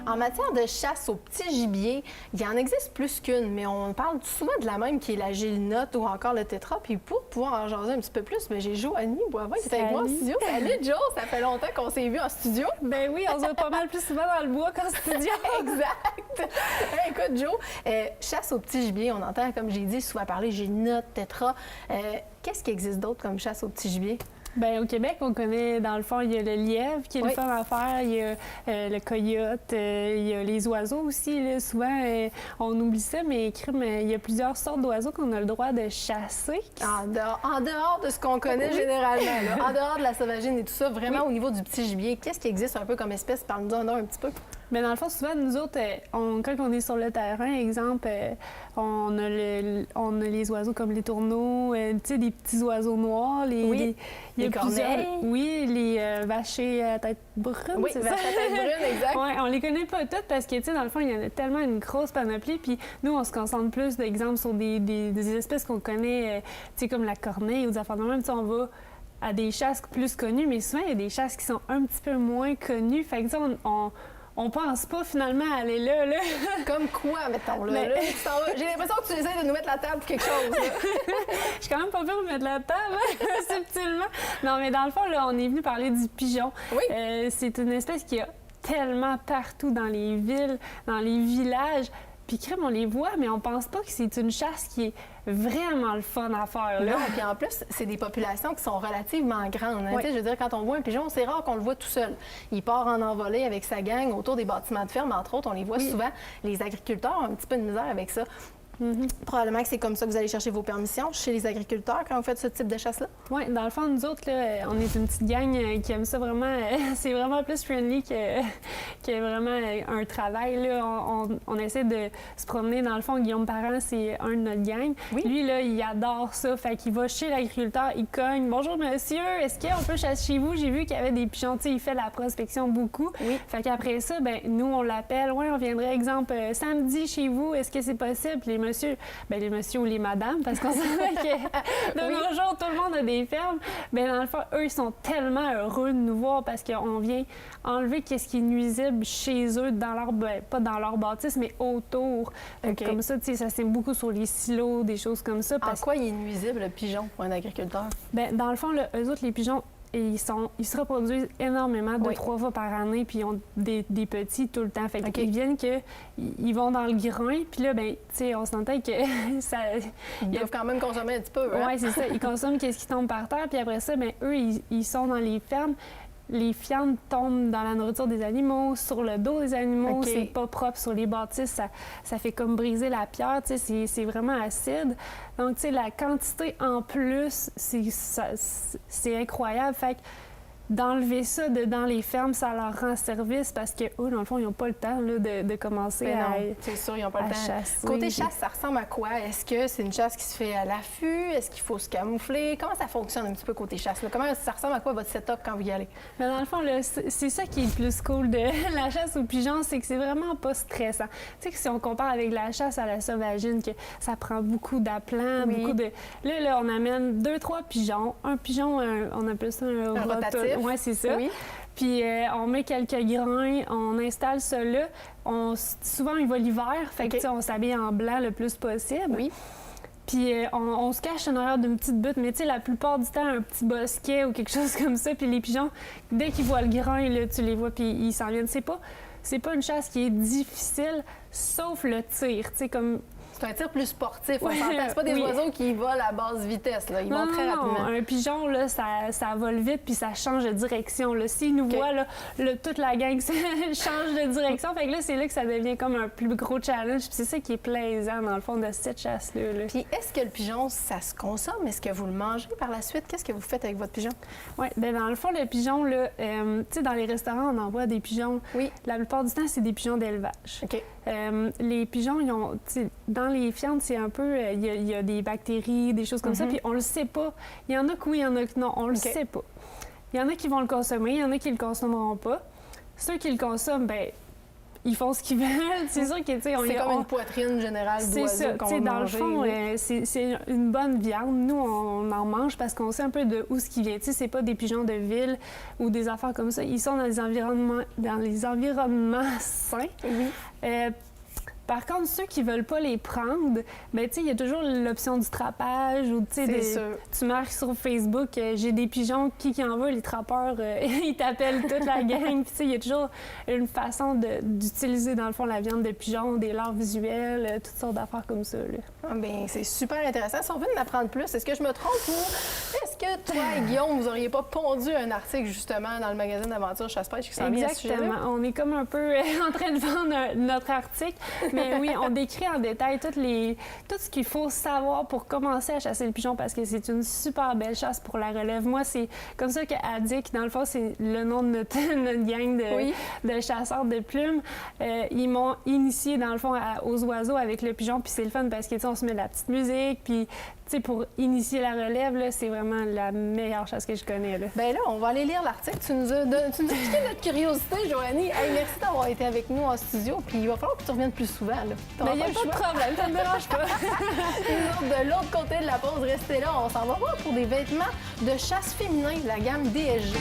En matière de chasse au petit gibier, il y en existe plus qu'une, mais on parle souvent de la même qui est la gélinotte ou encore le tétra. Puis pour pouvoir en jaser un petit peu plus, j'ai Joanie Boivin qui est avec moi en studio. Salut Jo, ça fait longtemps qu'on s'est vu en studio. Ben oui, on se voit pas mal plus souvent dans le bois qu'en studio. Exact. Écoute Jo, chasse au petit gibier, on entend, comme j'ai dit, souvent parler gélinotte, tétra. Qu'est-ce qui existe d'autre comme chasse au petit gibier? Bien, au Québec, on connaît, dans le fond, il y a le lièvre qui est le fun à faire, il y a le coyote, il y a les oiseaux aussi. Là, souvent, on oublie ça, mais il y a plusieurs sortes d'oiseaux qu'on a le droit de chasser. En dehors de ce qu'on connaît généralement, là, en dehors de la sauvagine et tout ça, vraiment au niveau du petit gibier, qu'est-ce qui existe un peu comme espèce? Parle-nous un petit peu. Mais dans le fond, souvent, nous autres, quand on est sur le terrain, exemple, on a les oiseaux comme les tourneaux, tu sais, des petits oiseaux noirs, les corneilles. Oui, les vachers à tête brune, oui, c'est ça? Vaches à tête brune, exact. Oui, on les connaît pas toutes parce que, tu sais, dans le fond, il y en a tellement une grosse panoplie, puis nous, on se concentre plus, d'exemple, sur des espèces qu'on connaît, tu sais, comme la corneille ou des affaires de même, tu sais, on va à des chasses plus connues, mais souvent, il y a des chasses qui sont un petit peu moins connues, fait que, tu sais, on pense pas finalement à aller là. Comme quoi, mettons, là? Là j'ai l'impression que tu essaies de nous mettre la table pour quelque chose. Je suis quand même pas peur de mettre la table, subtilement. Non, mais dans le fond, là, on est venu parler du pigeon. Oui. C'est une espèce qui a tellement partout dans les villes, dans les villages. Puis crème, on les voit, mais on pense pas que c'est une chasse qui est vraiment le fun à faire. Là. Non, puis en plus, c'est des populations qui sont relativement grandes. Hein? Oui. Je veux dire, quand on voit un pigeon, c'est rare qu'on le voit tout seul. Il part en envolée avec sa gang autour des bâtiments de ferme, entre autres. On les voit souvent. Les agriculteurs ont un petit peu de misère avec ça. Probablement que c'est comme ça que vous allez chercher vos permissions chez les agriculteurs quand vous faites ce type de chasse-là? Oui, dans le fond, nous autres, là, on est une petite gang qui aime ça vraiment. C'est vraiment plus friendly que vraiment un travail. Là. On essaie de se promener. Dans le fond, Guillaume Parent, c'est un de notre gang. Oui. Lui, là, il adore ça. Fait qu'il va chez l'agriculteur, il cogne. « Bonjour, monsieur, est-ce qu'on peut chasser chez vous? J'ai vu qu'il y avait des pigeons. » Tu sais, il fait la prospection beaucoup. Oui. Fait qu'après ça, ben nous, on l'appelle. « Oui, on viendrait, exemple, samedi chez vous. Est-ce que c'est possible? » Les messieurs ou les madames, parce qu'on savait que de nos jours, tout le monde a des fermes. Bien, dans le fond, eux, ils sont tellement heureux de nous voir parce qu'on vient enlever ce qui est nuisible chez eux, dans leur, pas dans leur bâtisse, mais autour. Okay. Comme ça, tu sais, ça sème beaucoup sur les silos, des choses comme ça. En quoi il est nuisible, le pigeon, pour un agriculteur? Bien, dans le fond, eux autres, les pigeons, ils se reproduisent énormément, 2-3 fois par année, puis ils ont des petits tout le temps. Fait qu'ils viennent ils vont dans le grain, puis là, ben, tu sais, on s'entend que ça... Ils doivent quand même consommer un petit peu, hein? Oui, c'est ça. Ils consomment ce qui tombe par terre, puis après ça, ben, eux, ils sont dans les fermes. Les fientes tombent dans la nourriture des animaux, sur le dos des animaux, c'est pas propre sur les bâtisses, ça fait comme briser la pierre, tu sais, c'est vraiment acide. Donc, tu sais, la quantité en plus, c'est incroyable. Fait que d'enlever ça dans les fermes, ça leur rend service parce que, dans le fond, ils n'ont pas le temps là, de commencer c'est sûr, ils n'ont pas le temps. Chasser. Côté chasse, ça ressemble à quoi? Est-ce que c'est une chasse qui se fait à l'affût? Est-ce qu'il faut se camoufler? Comment ça fonctionne un petit peu côté chasse? Là? Comment ça ressemble à quoi votre setup quand vous y allez? Mais dans le fond, c'est ça qui est le plus cool de la chasse aux pigeons, c'est que c'est vraiment pas stressant. Tu sais que si on compare avec la chasse à la sauvagine, que ça prend beaucoup d'aplats, beaucoup de... Là, on amène 2-3 pigeons. Un pigeon, on appelle ça un rotatif. Oui, c'est ça. Oui. Puis on met quelques grains, on installe ça là. Souvent, il va l'hiver, fait que on s'habille en blanc le plus possible. Oui. Puis on se cache en arrière d'une petite butte, mais tu sais, la plupart du temps, un petit bosquet ou quelque chose comme ça. Puis les pigeons, dès qu'ils voient le grain, là, tu les vois, puis ils s'en viennent. C'est pas une chasse qui est difficile, sauf le tir. Tu sais, comme... C'est un tir plus sportif, on s'entend. C'est pas des oiseaux qui volent à basse vitesse, là. Ils vont très rapidement. Un pigeon, là, ça vole vite puis ça change de direction. S'il nous voit, là, toute la gang change de direction. Fait que là, c'est là que ça devient comme un plus gros challenge. Puis c'est ça qui est plaisant, dans le fond, de cette chasse-là. Puis est-ce que le pigeon, ça se consomme? Est-ce que vous le mangez par la suite? Qu'est-ce que vous faites avec votre pigeon? Oui, bien, dans le fond, le pigeon, là, tu sais, dans les restaurants, on envoie des pigeons. Oui. La plupart du temps, c'est des pigeons d'élevage. OK. Les pigeons, ils ont, dans les fientes, c'est un peu, il y a des bactéries, des choses comme ça, puis on le sait pas. Il y en a que oui, il y en a que non, on le sait pas. Il y en a qui vont le consommer, il y en a qui le consommeront pas. Ceux qui le consomment, ben ils font ce qu'ils veulent. C'est sûr que, tu sais, c'est comme une poitrine générale d'oiseau qu'on va dans manger. le fond, c'est une bonne viande. Nous, on en mange parce qu'on sait un peu de où ce qui vient. Tu sais, c'est pas des pigeons de ville ou des affaires comme ça. Ils sont dans les environnements sains. Oui. Par contre, ceux qui veulent pas les prendre, ben tu sais, il y a toujours l'option du trapage ou tu sais, tu marques sur Facebook, j'ai des pigeons, qui en veut, les trappeurs, ils t'appellent toute la gang. Puis tu sais, il y a toujours une façon d'utiliser dans le fond la viande de pigeon, des leurres visuelles, toutes sortes d'affaires comme ça. Là. Ah, bien, c'est super intéressant. Si on veut en apprendre plus, est-ce que je me trompe ou est-ce que toi et Guillaume, vous auriez pas pondu un article justement dans le magazine d'aventure Chasse-Pêche qui s'en vient à ce sujet-là? Exactement. On est comme un peu en train de vendre notre article. Mais oui, on décrit en détail tout ce qu'il faut savoir pour commencer à chasser le pigeon parce que c'est une super belle chasse pour la relève. Moi, c'est comme ça que Addict, dans le fond, c'est le nom de notre gang de chasseurs de plumes. Ils m'ont initié, dans le fond, aux oiseaux avec le pigeon. Puis c'est le fun parce que, tu sais, on se met de la petite musique. Puis, tu sais, pour initier la relève, là, c'est vraiment la meilleure chasse que je connais. Là. Bien là, on va aller lire l'article. Tu nous as piqué notre curiosité, Joanie. Hey, merci d'avoir été avec nous en studio. Puis il va falloir que tu reviennes plus souvent. Mais il n'y a pas de problème, ça ne me dérange pas. De l'autre côté de la pause, restez là. On s'en va voir pour des vêtements de chasse féminin de la gamme DSG.